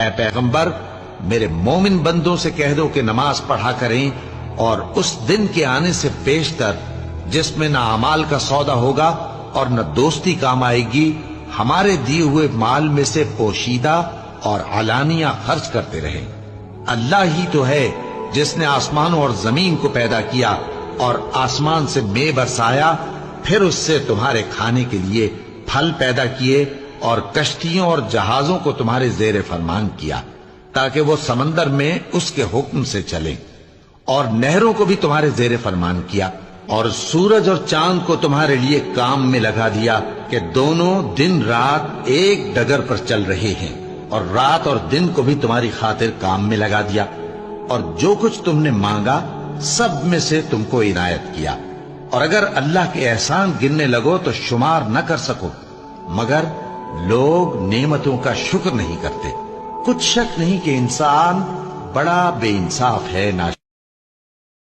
اے پیغمبر میرے مومن بندوں سے کہہ دو کہ نماز پڑھا کریں اور اس دن کے آنے سے پیشتر جس میں نہ اعمال کا سودا ہوگا اور نہ دوستی کام آئے گی ہمارے دیے ہوئے مال میں سے پوشیدہ اور علانیہ خرچ کرتے رہیں۔ اللہ ہی تو ہے جس نے آسمانوں اور زمین کو پیدا کیا اور آسمان سے مے برسایا، پھر اس سے تمہارے کھانے کے لیے پھل پیدا کیے اور کشتیوں اور جہازوں کو تمہارے زیر فرمان کیا تاکہ وہ سمندر میں اس کے حکم سے چلیں، اور نہروں کو بھی تمہارے زیر فرمان کیا، اور سورج اور چاند کو تمہارے لیے کام میں لگا دیا کہ دونوں دن رات ایک ڈگر پر چل رہے ہیں، اور رات اور دن کو بھی تمہاری خاطر کام میں لگا دیا، اور جو کچھ تم نے مانگا سب میں سے تم کو عنایت کیا، اور اگر اللہ کے احسان گننے لگو تو شمار نہ کر سکو، مگر لوگ نعمتوں کا شکر نہیں کرتے۔ کچھ شک نہیں کہ انسان بڑا بے انصاف ہے،